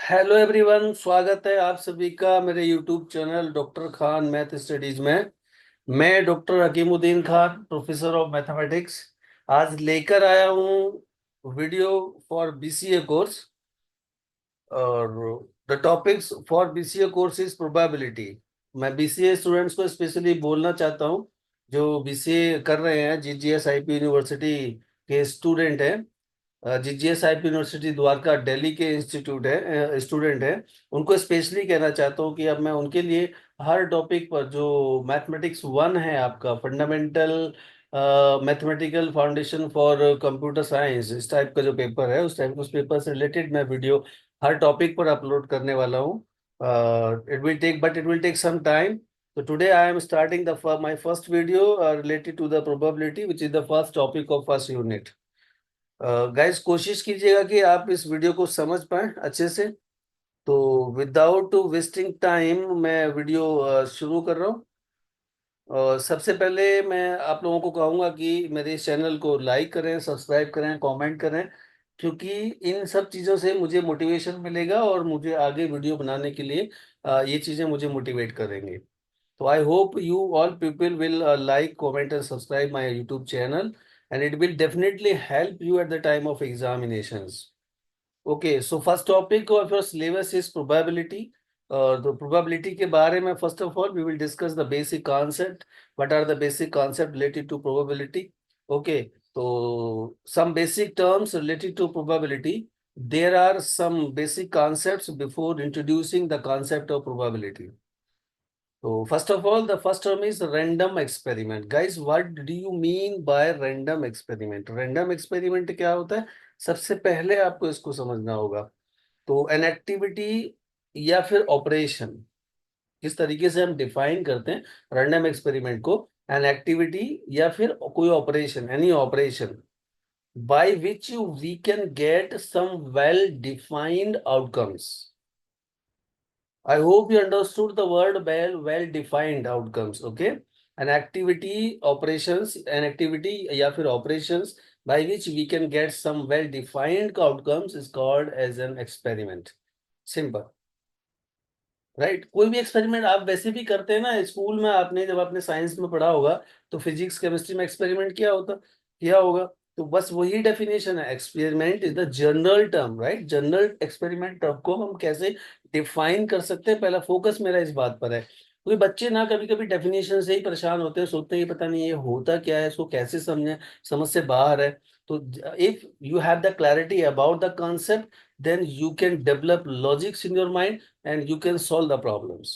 Hello everyone, स्वागत है आप सभी का मेरे YouTube channel doctor Khan math studies में। मैं doctor Hakimuddin Khan, professor of mathematics, आज लेकर आया हूँ वीडियो फॉर बीसीए कोर्स। और the topics for BCA course is probability. मैं बीसीए स्टूडेंट्स को स्पेशली बोलना चाहता हूँ जो बीसीए कर रहे हैं, जीजीएस आईपी यूनिवर्सिटी के स्टूडेंट हैं। GGS IP university Dwarka Delhi के इंस्टीट्यूट है, स्टूडेंट है। उनको स्पेशली कहना चाहता हूँ कि अब मैं उनके लिए हर टॉपिक पर जो मैथमेटिक्स वन है, आपका fundamental mathematical foundation for computer science, इस टाइप का जो पेपर है, उस पेपर से रिलेटेड मैं वीडियो हर टॉपिक पर अपलोड करने वाला हूँ। It will take some time. So today I am starting my first video related to the probability, which is the first topic of first unit. Guys, कोशिश कीजिएगा कि आप इस वीडियो को समझ पाएं अच्छे से। तो विदाउट वेस्टिंग टाइम मैं वीडियो शुरू कर रहा हूँ। सबसे पहले मैं आप लोगों को कहूँगा कि मेरे इस चैनल को लाइक करें, सब्सक्राइब करें, कमेंट करें, क्योंकि इन सब चीज़ों से मुझे मोटिवेशन मिलेगा और मुझे आगे वीडियो बनाने के लिए ये चीज़ें मुझे मोटिवेट करेंगे। So I hope you all people will like, comment and subscribe my YouTube channel, and it will definitely help you at the time of examinations. Okay, so first topic of your syllabus is probability. The probability के बारे में first of all we will discuss the basic concept. What are the basic concept related to probability? Okay, so some basic terms related to probability. There are some basic concepts before introducing the concept of probability. So first of all, the first term is random experiment. Guys, what do you mean by random experiment? Random experiment क्या होता है? सबसे पहले आपको इसको समझना होगा। तो एन एक्टिविटी या फिर ऑपरेशन, किस तरीके से हम डिफाइन करते हैं रैंडम एक्सपेरिमेंट को? एन एक्टिविटी या फिर कोई operation, any operation by which we can get some well defined outcomes. I hope you understood the word well-defined outcomes. Okay, an activity, operations, an activity या फिर operations by which we can get some well-defined outcomes is called as an experiment. Simple. Right कोई भी experiment आप वैसे भी करते हैं ना, स्कूल में आपने जब आपने साइंस में पढ़ा होगा तो फिजिक्स केमिस्ट्री में एक्सपेरिमेंट किया होगा। तो बस वही डेफिनेशन है, experiment is the general term, right? General experiment term को हम कैसे डिफाइन कर सकते हैं, पहला फोकस मेरा इस बात पर है, क्योंकि बच्चे ना कभी कभी डेफिनेशन से ही परेशान होते हैं, सोचते हैं ये पता नहीं ये होता क्या है, इसको कैसे समझे, समझ से बाहर है। तो if you have the clarity about the concept, then you can develop logics in your mind and you can solve the problems.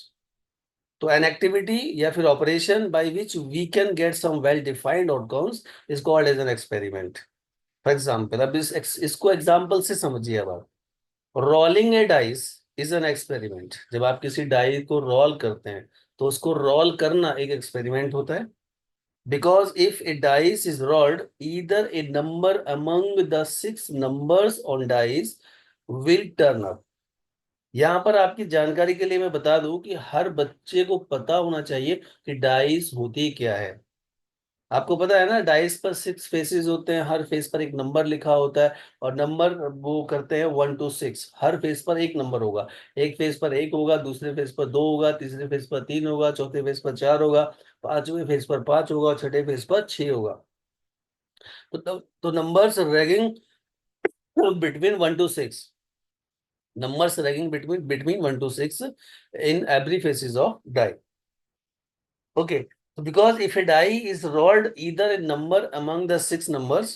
तो an activity या फिर operation by which we can get some well defined outcomes is called as an experiment. For example, अब इसको example से समझिए। अब आप rolling a dice is an experiment. जब आप किसी डाई को रोल करते हैं तो उसको रोल करना एक एक्सपेरिमेंट होता है। Because if a dice is rolled, either a number among the 6 numbers on dice will turn up. यहाँ पर आपकी जानकारी के लिए मैं बता दूं कि हर बच्चे को पता होना चाहिए कि डाइस होती क्या है। आपको पता है ना, डाइस पर 6 फेसेस होते हैं, हर फेस पर एक नंबर लिखा होता है, और नंबर वो करते हैं 1 to 6। हर फेस पर एक नंबर होगा, एक फेस पर एक होगा, दूसरे फेस पर दो होगा, तीसरे फेस पर तीन होगा, चौथे फेस पर चार होगा, पांचवें फेस पर पांच होगा, छठे फेस पर छह होगा। तो numbers ragging between 1 to 6, numbers ranking between 1 to 6 in every phases of die. Okay, so because if a die is rolled, either a number among the 6 numbers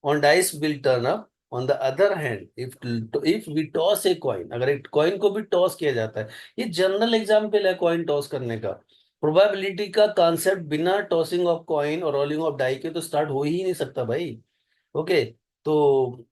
on dice will turn up. On the other hand, if we toss a coin, अगर एक coin को भी toss किया जाता है, ये general example है coin toss करने का। प्रोबेबिलिटी का कॉन्सेप्ट बिना टॉसिंग ऑफ कॉइन और रोलिंग ऑफ डाई के तो स्टार्ट हो ही नहीं सकता भाई। ओके, तो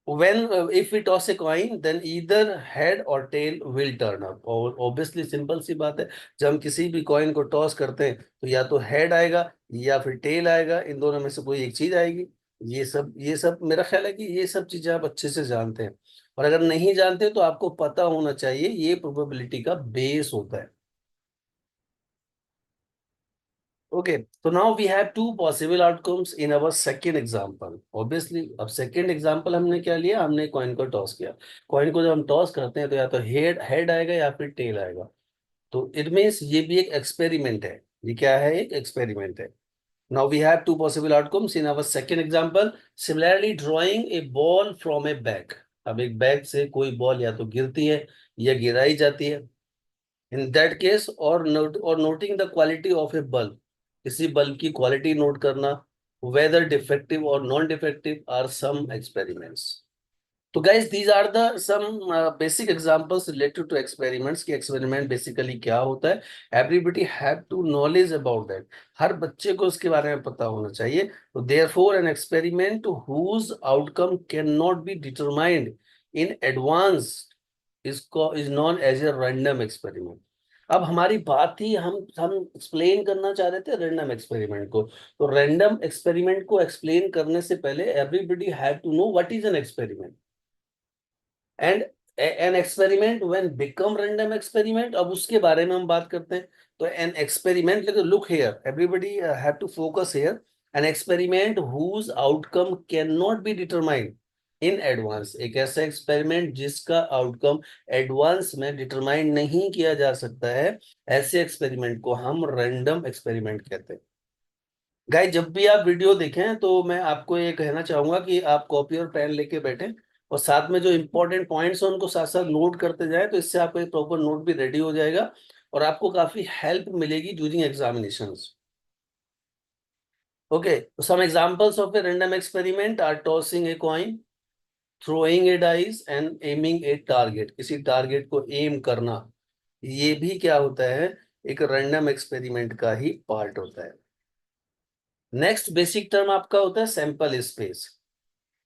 when if we toss a coin, then either head or tail will turn up। और ऑब्वियसली सिंपल सी बात है, जब हम किसी भी कॉइन को टॉस करते हैं तो या तो हेड आएगा या फिर टेल आएगा, इन दोनों में से कोई एक चीज आएगी। ये सब मेरा ख्याल है कि ये सब चीजें आप अच्छे से जानते हैं, और अगर नहीं जानते तो आपको पता होना चाहिए, ये प्रोबेबिलिटी का बेस होता है। Okay, so now we have two possible outcomes in our second example. Obviously, अब second example हमने क्या लिया, हमने कॉइन को टॉस किया. कॉइन को जब हम टॉस करते हैं तो या तो हेड हेड आएगा या फिर टेल आएगा. तो इट मीन्स ये भी एक एक्सपेरिमेंट है. ये क्या है, एक एक्सपेरिमेंट है. Now we have two possible outcomes in our second example. Similarly, drawing a ball from a bag. अब एक बैग से कोई बॉल या तो गिरती है या गिराई जाती है. In that case, or noting the quality of a bulb. किसी बल्ब की क्वालिटी नोट करना, whether defective or non-defective, are some experiments. तो guys, these are the some basic examples related to experiments. कि experiment basically क्या होता है. Everybody have to knowledge about that. हर बच्चे को उसके बारे में पता होना चाहिए. तो therefore an experiment whose outcome cannot be determined in advance is known as a random experiment. अब हमारी बात ही हम एक्सप्लेन करना चाह रहे थे रैंडम एक्सपेरिमेंट को. तो रैंडम एक्सपेरिमेंट को एक्सप्लेन करने से पहले everybody have to know what is an experiment and an experiment when become random experiment. अब उसके बारे में हम बात करते हैं. तो an experiment, look here everybody have to focus here. An experiment whose outcome can not be determined in advance. एक ऐसा एक्सपेरिमेंट जिसका आउटकम एडवांस में डिटरमाइन नहीं किया जा सकता है, ऐसे एक्सपेरिमेंट को हम रैंडम एक्सपेरिमेंट कहते हैं. गाइस, जब भी आप वीडियो देखें तो मैं आपको ये कहना चाहूंगा कि आप कॉपी और पेन लेके बैठें और साथ में जो इंपॉर्टेंट पॉइंट्स हैं उनको साथ साथ नोट करते जाएं. तो इससे आपका एक प्रॉपर नोट भी रेडी हो जाएगा और आपको काफी हेल्प मिलेगी during examinations. Okay, some examples of a random experiment are tossing a coin, throwing a dice and aiming a target. किसी टारगेट को एम करना, ये भी क्या होता है, एक रैंडम एक्सपेरिमेंट का ही पार्ट होता है. नेक्स्ट बेसिक टर्म आपका होता है सैंपल स्पेस.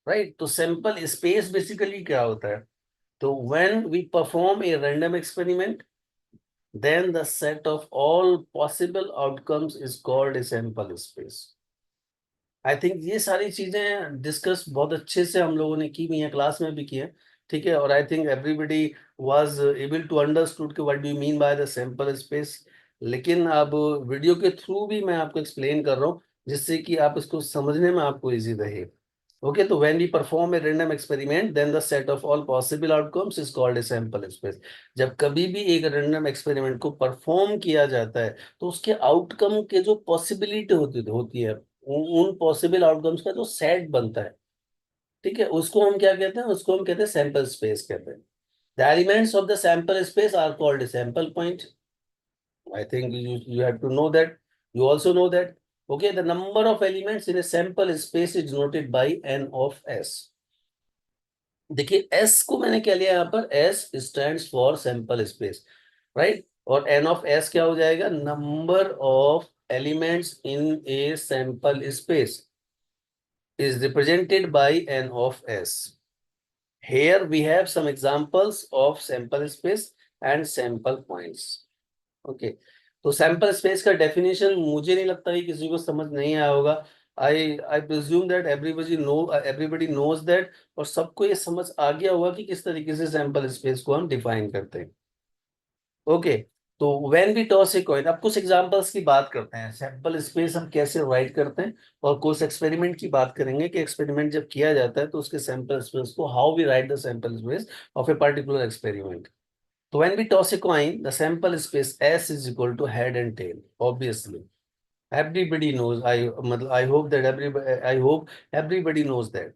राइट, तो सैंपल स्पेस बेसिकली क्या होता है. तो when we perform a random experiment then the set of all possible outcomes is called a sample space. I think ये सारी चीजें डिस्कस बहुत अच्छे से हम लोगों ने की हुई है, क्लास में भी की है. ठीक है, और I think everybody was able to understood कि what do you mean by the sample space. लेकिन अब वीडियो के थ्रू भी मैं आपको एक्सप्लेन कर रहा हूँ जिससे कि आप इसको समझने में आपको इजी रहे. ओके, तो when we perform a random experiment then the set of all possible outcomes is called a sample space. जब कभी भी एक रैंडम एक्सपेरिमेंट को परफॉर्म किया जाता है तो उसके आउटकम के जो पॉसिबिलिटी होती है, उन पॉसिबल आउटकम्स का जो सेट बनता है, ठीक है, उसको हम क्या कहते हैं, उसको हम कहते हैं सैंपल स्पेस कहते हैं. The elements of the sample space are called sample point. I think you have to know that. You also know that. Okay, the number of elements in a sample space is noted by n of s. देखिए s को मैंने क्या लिया यहाँ पर, s stands for sample space, right. और n of s क्या हो जाएगा, number of elements in a sample space is represented by n of s. Here we have some examples of sample space and sample points. Okay, तो sample space का definition मुझे नहीं लगता कि किसी को समझ नहीं आया होगा. I presume that everybody knows that. और सबको ये समझ आ गया होगा कि किस तरीके से सैंपल स्पेस को हम डिफाइन करते हैं. ओके, तो when we toss a coin, अब कुछ एग्जांपल्स की बात करते हैं सैंपल स्पेस हम कैसे राइट करते हैं, और कुछ एक्सपेरिमेंट की बात करेंगे कि एक्सपेरिमेंट जब किया जाता है तो उसके सैंपल स्पेस को how we write the sample space of a particular experiment. So when we toss a coin, the sample space S is equal to head and tail. Obviously, everybody knows. I hope everybody knows that.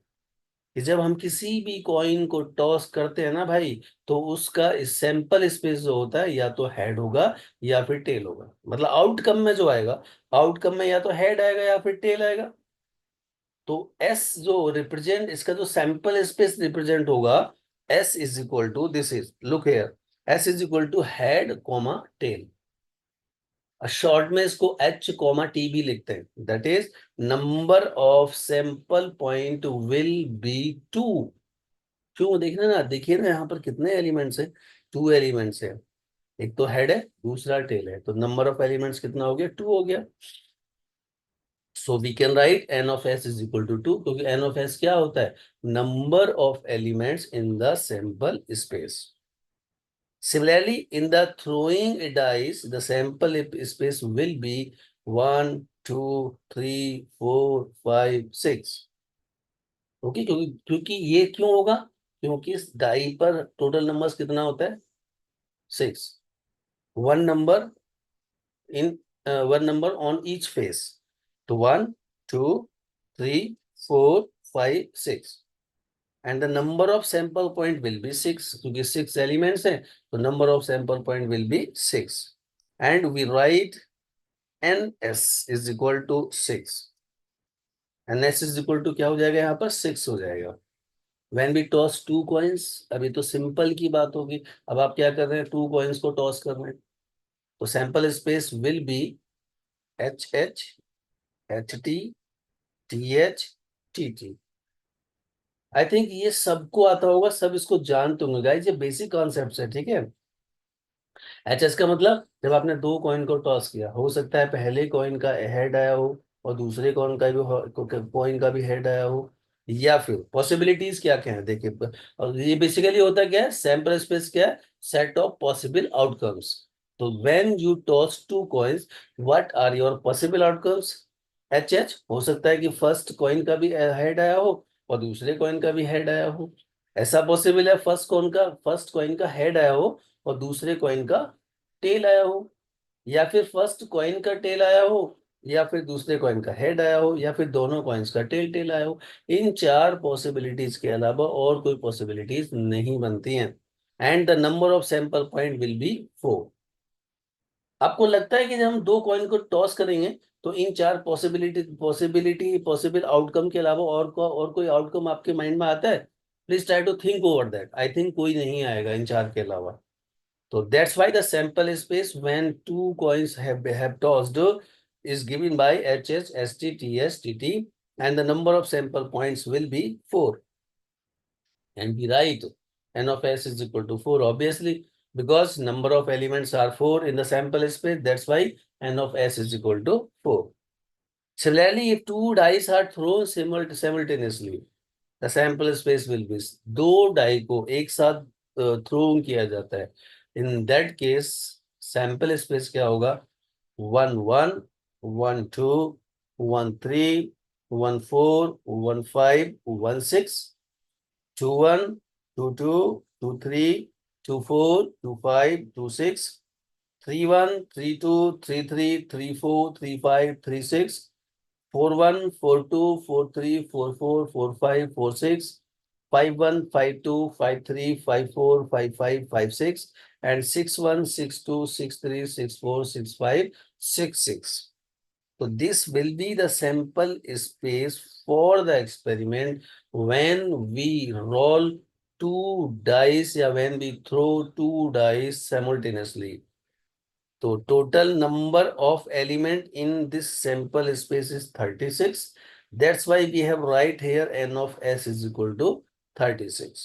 कि जब हम किसी भी coin को toss करते हैं ना भाई, तो उसका सैंपल स्पेस जो होता है या तो हेड होगा या फिर टेल होगा. मतलब आउटकम में जो आएगा, आउटकम में या तो हेड आएगा या फिर टेल आएगा. तो एस जो रिप्रेजेंट, इसका जो सैंपल स्पेस रिप्रेजेंट होगा, S is equal to, this is, look here, S is equal to head comma tail. Short में इसको एच कॉमा टी भी लिखते हैं. That is number of sample point will be two. क्यों, देखना ना, देखिए ना यहाँ पर कितने एलिमेंट्स है, टू एलिमेंट्स है. एक तो हेड है, दूसरा टेल है, तो नंबर ऑफ एलिमेंट्स कितना हो गया, टू हो गया. So we can write n of s is equal to 2 क्योंकि n of s क्या होता है, number of elements in the sample space. Similarly, in the throwing a dice, the sample space will be 1 2 3 4 5 6। Okay, क्योंकि क्योंकि ये क्यों होगा, क्योंकि इस डाई पर टोटल नंबर्स कितना होता है, 6। One number in one number on each face, तो 1 2 3 4 5 6। And the number of sample point will be 6, क्योंकि 6 एलिमेंट्स हैं, तो number of sample point will be 6। And we write N S is equal to 6। N S is equal to क्या हो जाएगा, यहाँ पर 6 हो जाएगा। When we toss two coins, अभी तो सिंपल की बात होगी। अब आप क्या कर रहे हैं, टू कॉइन्स को टॉस कर रहे हैं, तो sample space will be H H H T T H T T. I think ये सबको आता होगा, सब इसको जानते होंगे गाइस, ये बेसिक कॉन्सेप्ट है, ठीक है। एच एस का मतलब, जब आपने दो कॉइन को टॉस किया, हो सकता है पहले कॉइन का हेड आया हो और दूसरे कॉइन का भी कॉइन का भी हेड आया हो, या फिर पॉसिबिलिटीज क्या क्या है देखिए। और ये बेसिकली होता क्या है, सैंपल स्पेस क्या है, सेट ऑफ पॉसिबल आउटकम्स। तो when you toss two coins, what are your possible outcomes. H H हो सकता है कि फर्स्ट कॉइन का भी हेड आया हो और दूसरे कॉइन का भी हेड आया हो। ऐसा पॉसिबल है फर्स्ट कॉइन का हेड आया हो और दूसरे कॉइन का टेल आया हो, या फिर फर्स्ट कॉइन का टेल आया हो, या फिर दूसरे कॉइन का हेड आया हो, या फिर दोनों कॉइन्स का टेल टेल आया हो। इन चार पॉसिबिलिटीज के अलावा और कोई पॉसिबिलिटीज नहीं बनती हैं। And the number of sample point will B 4। आपको लगता है कि जब हम दो कॉइन को टॉस करेंगे, तो इन चार पॉसिबल आउटकम के अलावा और कोई आउटकम आपके माइंड में आता है? Please try to think over that. I think कोई नहीं आएगा इन चार के अलावा। So that's why the sample space when two coins have tossed is given by HS, ST, TS, TT, and the number of sample points will be 4. And we write n of s is equal to 4, obviously, because number of elements are 4 in the sample space. That's why n of s is equal to 4. Similarly, if two dice are thrown simultaneously, the sample space will be, दो die को एक साथ throw किया जाता है, in that case sample space क्या होगा, 1 1 1 2 1 3 1 4 1 5 1 6 2 1 2 2 2 3 2 4 2 5 2 6 3 1 3 2 3 3 3 4 3 5 3 6 4 1 4 2 4 3 4 4 4 5 4 6 5 1 5 2 5 3 5 4 5 5 5 6 and 6 1 6 2 6 3 6 4 6 5 6 6. So this will be the sample space for the experiment when we roll two dice, या when we throw two dice simultaneously. So total number of element in this sample space is 36. That's why we have right here n of s is equal to 36.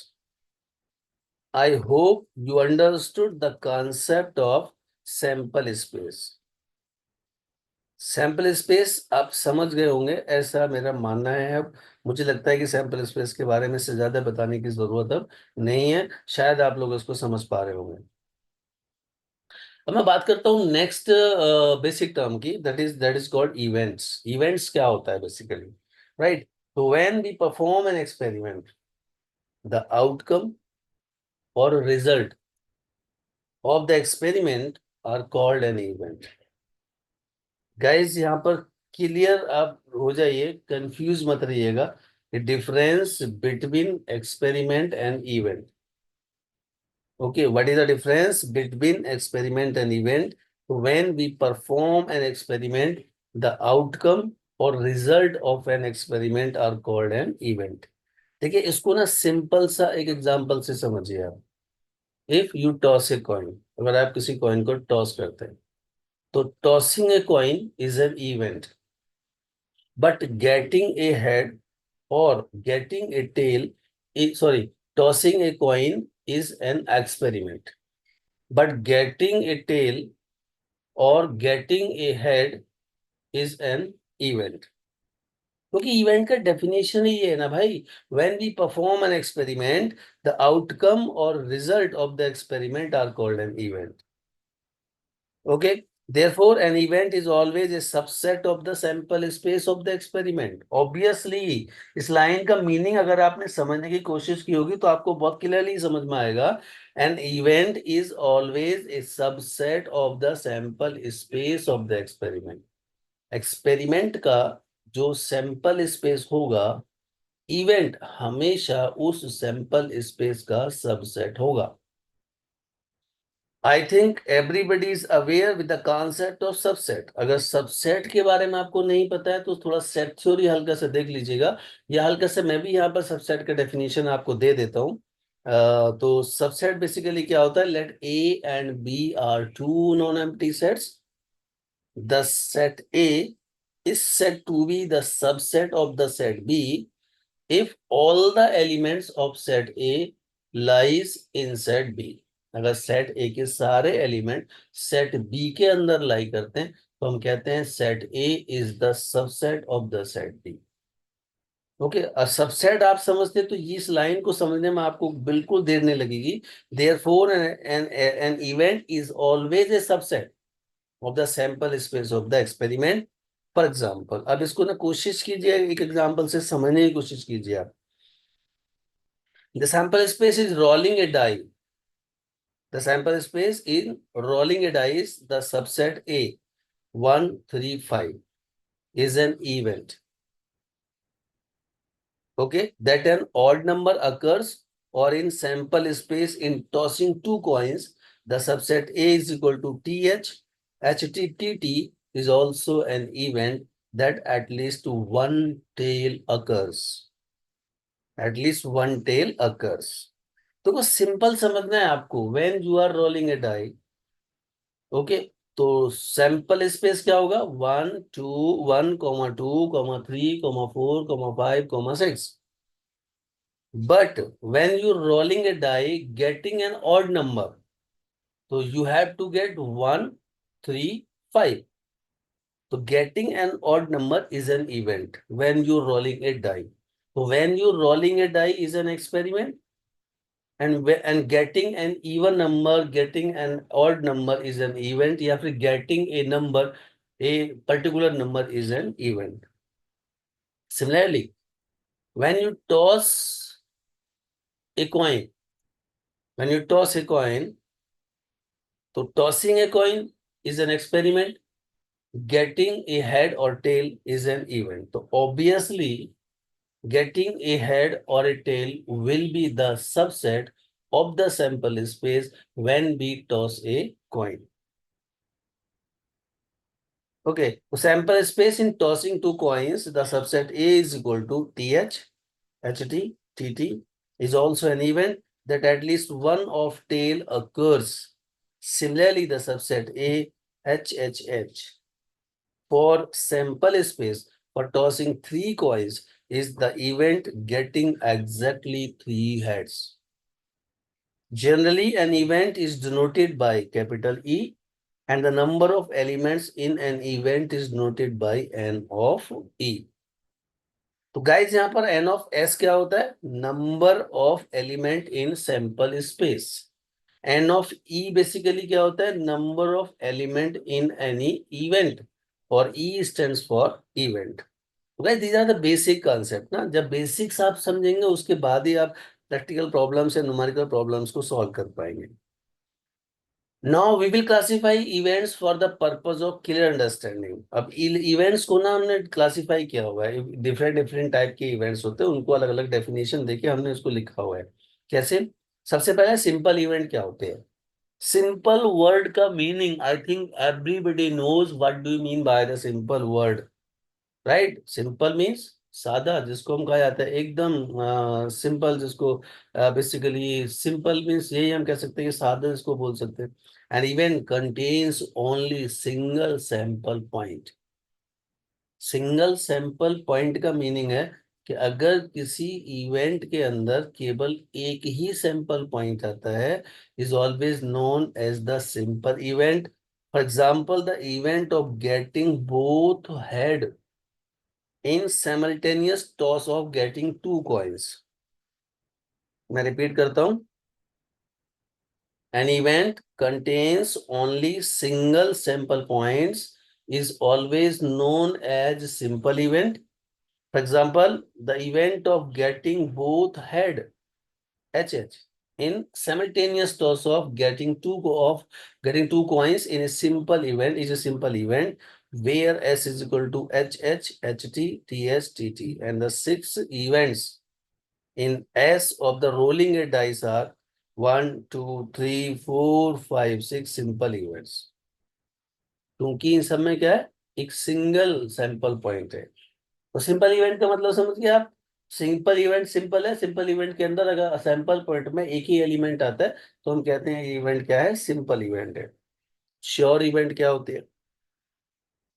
I hope you understood the concept of sample space. Sample space आप समझ गए होंगे, ऐसा मेरा मानना है। अब मुझे लगता है कि सैंपल स्पेस के बारे में से ज्यादा बताने की जरूरत अब नहीं है, शायद आप लोग इसको समझ पा रहे होंगे। अब मैं बात करता हूँ नेक्स्ट बेसिक टर्म की, that is called events. Events क्या होता है बेसिकली, राइट। तो when we perform an experiment, the outcome और result of the experiment are called an event. Guys यहाँ पर क्लियर आप हो जाइए, कंफ्यूज मत रहिएगा। Difference between experiment and event. Okay, what is the difference between experiment and event? When we perform an experiment, the outcome or result of an experiment are called an event. देखिए इसको ना simple सा एक example से समझिए आप। If you toss a coin, अगर आप किसी कॉइन को टॉस करते हैं, तो tossing a coin is an event, but getting a head और getting a tail, sorry, tossing a coin is an experiment, but getting a tail or getting a head is an event. क्योंकि event का definition ही ये है ना भाई, when we perform an experiment, the outcome और result of the experiment are called an event. Okay, Therefore, an event is always a subset of the sample space of the experiment. Obviously, इस line का meaning अगर आपने समझने की कोशिश की होगी तो आपको बहुत क्लियरली समझ में आएगा. An event is always a subset of the sample space of the experiment. Experiment का जो सैंपल स्पेस होगा, इवेंट हमेशा उस सैंपल स्पेस का सबसेट होगा. आई think everybody is aware with the concept of subset. अगर सबसेट के बारे में आपको नहीं पता है तो थोड़ा सेट थ्योरी हल्का से देख लीजिएगा, या हल्का से मैं भी यहाँ पर सबसेट का डेफिनेशन आपको दे देता हूँ. तो सबसेट बेसिकली क्या होता है? Let A and B are two non empty sets. The set A is said to be the subset of the set B if all the elements of set A lies in set B. अगर set ए के सारे element set B के अंदर लाई करते हैं तो हम कहते हैं set A is the subset of the set B. Okay, subset आप समझते हैं तो इस लाइन को समझने में आपको बिल्कुल देर नहीं लगेगी. Therefore an event is always a subset of the sample space of the experiment. For example, अब इसको ना कोशिश कीजिए, एक एग्जाम्पल से समझने की कोशिश कीजिए आप. The sample space is rolling a die. The sample space in rolling a die is the subset A 1 3 5 is an event. Okay, that an odd number occurs or in sample space in tossing two coins, the subset A is equal to TH. HTTT is also an event that at least one tail occurs. At least one tail occurs. तो कुछ simple समझना है आपको. When you are rolling a die, okay, तो sample space क्या होगा? 1 2 1 2 3 4 5 6. But when you're rolling a die, getting an odd number, so you have to get 1 3 5. So getting an odd number is an event when you're rolling a die. So when you're rolling a die is an experiment, and getting an even number, getting an odd number is an event. या फिर getting a number, a particular number is an event. Similarly, when you toss a coin, when you toss a coin, so tossing a coin is an experiment. Getting a head or tail is an event. So obviously, getting a head or a tail will be the subset of the sample space when we toss a coin. Okay, so sample space in tossing two coins, the subset A is equal to TH, HT, TT is also an event that at least one of tail occurs. Similarly, the subset A, HHH for sample space for tossing three coins is the event getting exactly three heads. Generally, an event is denoted by capital E and the number of elements in an event is denoted by N of E. तो guys यहाँ पर N of S क्या होता है? Number of element in sample space. N of E basically क्या होता है? Number of element in any event, और E stands for event. Guys these are the basic concept ना. जब बेसिक्स आप समझेंगे उसके बाद ही आप प्रैक्टिकल प्रॉब्लम्स या न्यूमेरिकल प्रॉब्लम्स को सॉल्व कर पाएंगे. Now we will classify events for the purpose of clear understanding. अब इवेंट्स को ना हमने क्लासिफाई किया हुआ है. डिफरेंट डिफरेंट टाइप के इवेंट्स होते हैं, उनको अलग अलग डेफिनेशन देके हमने उसको लिखा हुआ है. कैसे? सबसे पहले सिंपल इवेंट क्या होते हैं? सिंपल वर्ड का meaning I think everybody knows. What do you mean by the simple word? Right, simple means सादा, जिसको हम कहा जाता है एकदम सिंपल, जिसको बेसिकली सिंपल मीन्स यही हम कह सकते हैं कि सादा जिसको बोल सकते हैं. And even contains only single sample point. Single sample point का मीनिंग है कि अगर किसी इवेंट के अंदर केवल एक ही सैंपल पॉइंट आता है, is always known as the simple event. For example, the event of getting both head in simultaneous toss of getting two coins. मैं रिपीट करता हूं. An event contains only single sample points is always known as simple event. For example, the event of getting both head HH in simultaneous toss of getting two coins in a simple event is a simple event where S is equal to HH, HT, TS, TT, and the 6 events in S of the rolling a dice are 1, 2, 3, 4, 5, 6 simple events. क्योंकि इन सब में क्या है, एक single sample point है। तो simple event का मतलब समझ गए आप। सिंपल इवेंट सिंपल है, सिंपल इवेंट के अंदर अगर सैंपल पॉइंट में एक ही एलिमेंट आता है तो हम कहते हैं ये इवेंट क्या है, सिंपल इवेंट है। श्योर इवेंट क्या होती है?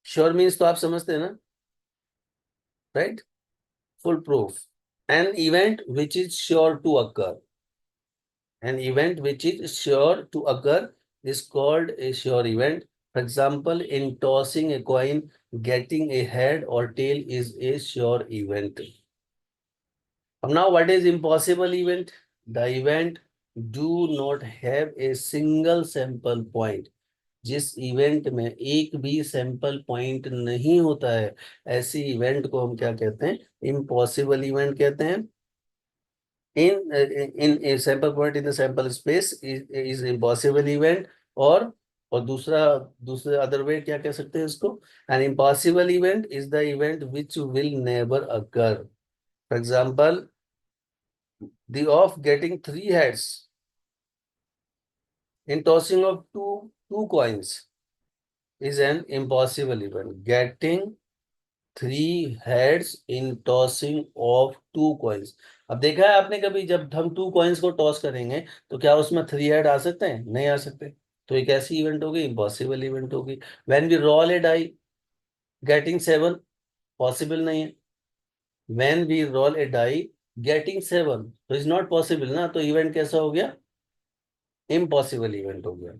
श्योर मीन्स तो आप समझते हैं ना, right? Foolproof. An event which is sure to occur, an event which is sure to occur is called a sure event. For example, in tossing a coin, getting a head or tail is a sure event. Now, what is impossible event? The event do not have a single sample point. जिस event में एक भी sample point नहीं होता है, ऐसी event को हम क्या कहते हैं? इम्पॉसिबल इवेंट कहते हैं। in a sample point in the sample space is impossible event। और दूसरा दूसरे अदर वे क्या कह सकते हैं इसको? an impossible event is the event which will never occur। for example, the of getting 3 heads in tossing of two coins is an impossible event। getting 3 heads in tossing of 2 coins। अब देखा है आपने कभी, जब हम 2 coins को toss करेंगे तो क्या उसमें 3 हेड आ सकते हैं? नहीं आ सकते। तो एक ऐसी इवेंट होगी, इम्पॉसिबल इवेंट होगी। When we roll a die getting 7, possible नहीं है। When we roll a die getting 7 तो इज नॉट पॉसिबल ना, तो इवेंट कैसा हो गया? इम्पॉसिबल इवेंट हो गया।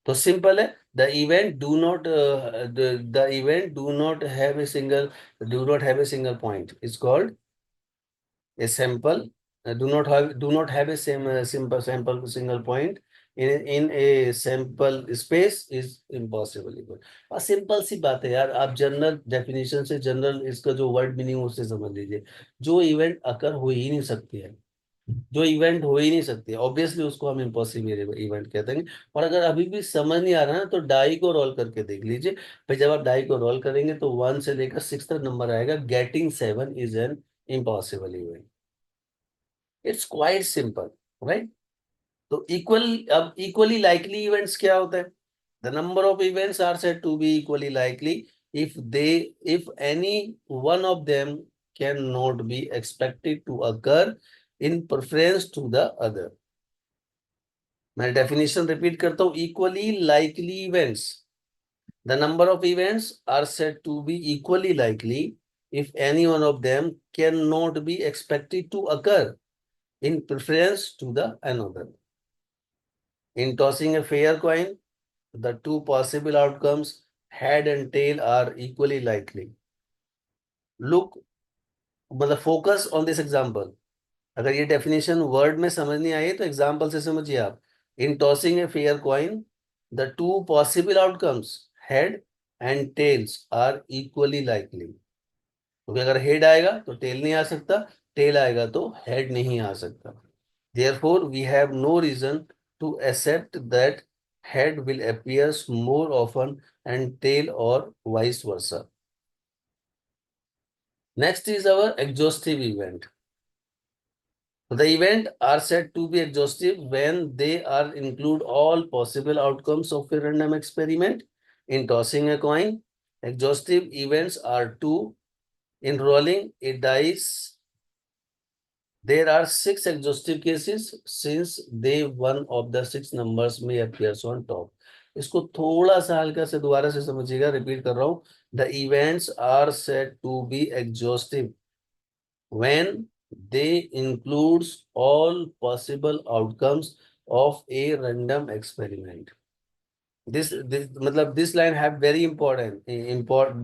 तो सिंपल है, the event do not the event do not have a single point is called a sample, do not have a simple sample single point in a sample space is impossible event। और simple सी बात है यार, आप general definition से, general इसका जो word meaning उससे समझ लीजिए। जो इवेंट अकर हो ही नहीं सकती है, जो इवेंट हो ही नहीं सकती है, ऑब्वियसली उसको हम इम्पॉसिबल इवेंट कहते हैं। और अगर अभी भी समझ नहीं आ रहा ना, तो डाई को रोल करके देख लीजिए भाई। जब आप डाई को रोल करेंगे तो 1 से लेकर 6 तक नंबर आएगा। Getting 7 is an impossible event. It's quite simple, right? तो अब इक्वली लाइकली इवेंट्स क्या होता है? The number of events are said to be equally likely if they if any one of them can not be expected to occur in preference to the other. मैं definition repeat करता हूं। Equally likely events, the number of events are said to be equally likely if any one of them cannot be expected to occur in preference to the another। In tossing a fair coin, the two possible outcomes, head and tail, are equally likely। Look, मतलब focus on this example। अगर ये definition word में समझ नहीं आई तो example से समझिए आप। In tossing a fair coin, the two possible outcomes, head and tails, are equally likely। क्योंकि अगर हेड आएगा तो टेल नहीं आ सकता, टेल आएगा तो हेड नहीं आ सकता। Therefore, we have no reason to accept that head will appear more often and tail or vice versa। Next is our exhaustive event। The event are said to be exhaustive when they are include all possible outcomes of a random experiment। In tossing a coin, exhaustive events are two। In rolling a dice, there are 6 exhaustive cases since they one of the 6 numbers may appears on top। इसको थोड़ा सा हल्का से दोबारा से समझिएगा, repeat कर रहा हूं। The events are said to be exhaustive when they includes all possible outcomes of a random experiment। This मतलब this line have very important,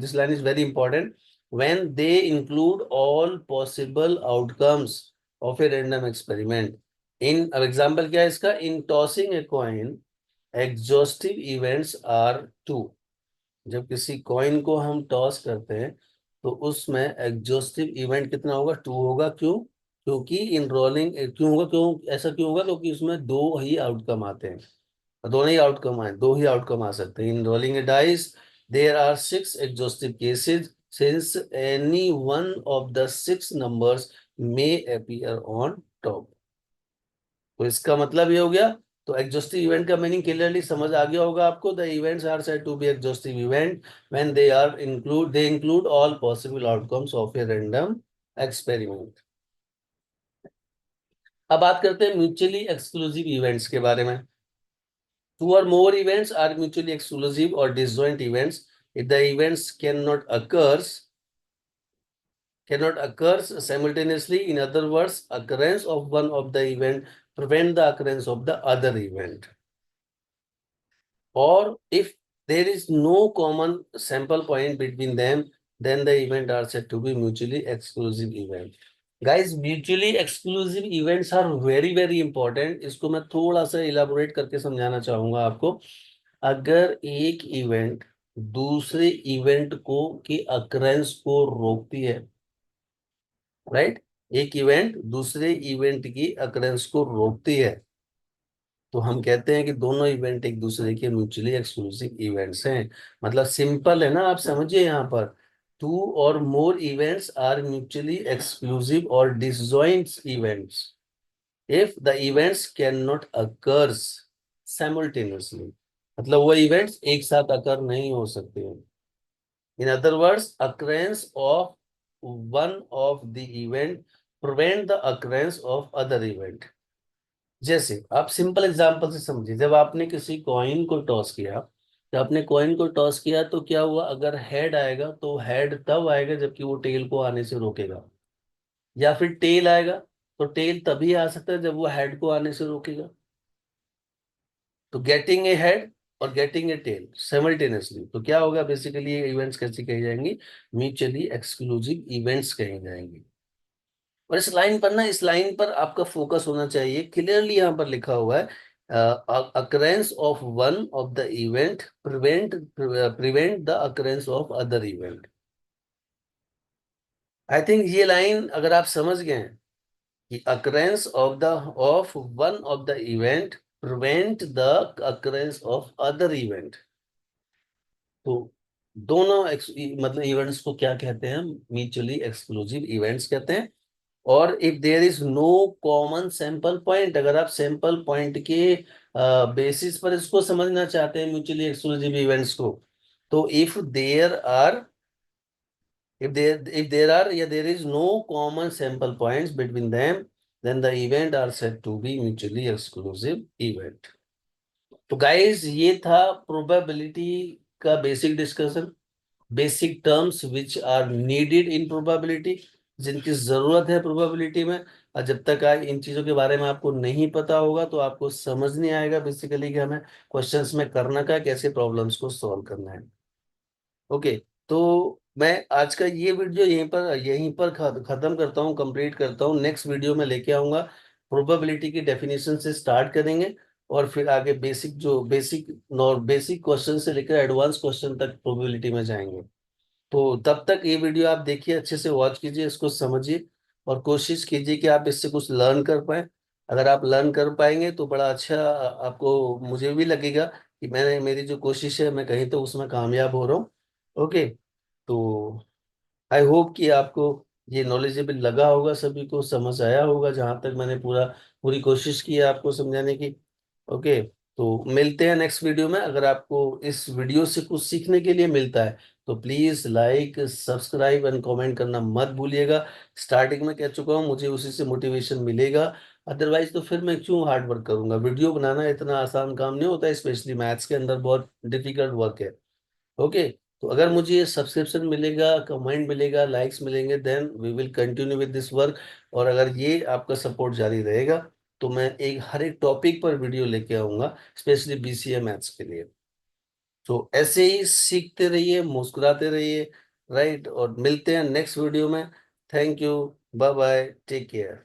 this line is very important। when they include all possible outcomes of a random experiment, इन, अब example क्या है इसका, in tossing a coin exhaustive events are two. जब किसी coin को हम toss करते हैं तो उसमें एग्जॉस्टिव इवेंट कितना होगा, टू होगा। क्यों? क्योंकि इन रोलिंग, क्यों होगा, क्यों ऐसा क्यों होगा, क्योंकि उसमें दो ही आउटकम आते हैं, दोनों ही आउटकम आए, दो ही आउटकम आ सकते हैं। In rolling a dice there are six exhaustive cases since any one of the six numbers may appear on top. तो इसका मतलब ये हो गया। तो एग्जॉस्टिव इवेंट का मीनिंग क्लियरली समझ आ गया होगा आपको। The events are said to be exhaustive event when they include all possible outcomes of a random experiment. अब बात करते हैं म्यूचुअली एक्सक्लूसिव इवेंट्स के बारे में। Two or more events are mutually exclusive or disjoint events if the events cannot occur simultaneously. In other words, occurrence of one of the event prevent the occurrence of the other event. Or if there is no common sample point between them, then the event are said to be mutually exclusive event. Guys, mutually exclusive events are very very important. इसको मैं थोड़ा सा elaborate करके समझाना चाहूंगा आपको। अगर एक इवेंट दूसरे इवेंट को की अकरेंस को रोकती है, राइट, एक इवेंट दूसरे इवेंट की अकरेंस को रोकती है, तो हम कहते हैं कि दोनों इवेंट एक दूसरे के म्यूचुअली एक्सक्लूसिव इवेंट्स हैं। मतलब सिंपल है ना, आप समझिए यहाँ पर, टू और मोर इवेंट्स आर म्यूचुअली एक्सक्लूसिव और disjoint events if the events can not occurs simultaneously. मतलब वो इवेंट्स एक साथ अकर नहीं हो सकते हैं। In other words, occurrence of one of the event prevent the occurrence of other event. जैसे आप सिंपल एग्जांपल से समझिए, जब आपने किसी कॉइन को टॉस किया, जब आपने कॉइन को टॉस किया तो क्या हुआ, अगर हेड आएगा तो हेड तब आएगा जबकि वो टेल को आने से रोकेगा, या फिर टेल आएगा तो टेल तभी आ सकता है जब वो हेड को आने से रोकेगा। तो गेटिंग ए हेड और गेटिंग ए टेल साइमल्टेनियसली, तो क्या होगा, बेसिकली ये इवेंट्स कैसे कही जाएंगी, म्यूचुअली एक्सक्लूसिव इवेंट्स कही जाएंगी। और इस लाइन पर ना, इस लाइन पर आपका फोकस होना चाहिए। क्लियरली यहाँ पर लिखा हुआ है, occurrence of one of the event prevent the occurrence of other event. I think ये लाइन अगर आप समझ गए हैं कि occurrence of one of the event prevent the occurrence of other event, तो दोनों मतलब इवेंट्स को क्या कहते हैं, म्यूचुअली एक्सक्लूसिव इवेंट्स कहते हैं। और if there is no common sample point, अगर आप सैंपल पॉइंट के बेसिस पर इसको समझना चाहते हैं म्यूचुअली एक्सक्लूसिव इवेंट्स को, तो if there are या there is no common sample points between them, then the event are said to be mutually exclusive event. तो गाइस, ये था प्रोबेबिलिटी का basic discussion, basic terms which are needed in probability, जिनकी जरूरत है probability में। और जब तक इन चीजों के बारे में आपको नहीं पता होगा तो आपको समझ नहीं आएगा बेसिकली कि हमें क्वेश्चंस में करना क्या है, कैसे प्रॉब्लम्स को सॉल्व करना है। ओके, तो मैं आज का ये वीडियो यहीं पर खत्म करता हूँ, कंप्लीट करता हूँ। नेक्स्ट वीडियो में लेके आऊंगा, प्रोबेबिलिटी की डेफिनेशन से स्टार्ट करेंगे और फिर आगे बेसिक क्वेश्चन से लेकर एडवांस क्वेश्चन तक प्रोबेबिलिटी में जाएंगे। तो तब तक ये वीडियो आप देखिए, अच्छे से वॉच कीजिए, इसको समझिए और कोशिश कीजिए कि आप इससे कुछ लर्न कर पाए। अगर आप लर्न कर पाएंगे तो बड़ा अच्छा आपको, मुझे भी लगेगा कि मेरी जो कोशिश है मैं कहीं तो उसमें कामयाब हो रहा हूँ। ओके, तो आई होप कि आपको ये नॉलेजेबल लगा होगा, सभी को समझ आया होगा, जहां तक मैंने पूरी कोशिश की है आपको समझाने की। ओके, तो मिलते हैं नेक्स्ट वीडियो में। अगर आपको इस वीडियो से कुछ सीखने के लिए मिलता है तो please like, subscribe and comment करना मत भूलिएगा। स्टार्टिंग में कह चुका हूँ, मुझे उसी से मोटिवेशन मिलेगा, अदरवाइज तो फिर मैं क्यों हार्ड वर्क करूंगा। वीडियो बनाना इतना आसान काम नहीं होता है, स्पेशली मैथ्स के अंदर बहुत डिफिकल्ट वर्क है। ओके, तो अगर मुझे ये सब्सक्रिप्शन मिलेगा, कमेंट मिलेगा, लाइक्स मिलेंगे, then we will continue with this work. और अगर ये आपका सपोर्ट जारी रहेगा तो मैं हर एक टॉपिक पर वीडियो लेके आऊंगा, स्पेशली बीसीए मैथ्स के लिए। तो ऐसे ही सीखते रहिए, मुस्कुराते रहिए, राइट। और मिलते हैं नेक्स्ट वीडियो में। Thank you, bye bye, take care.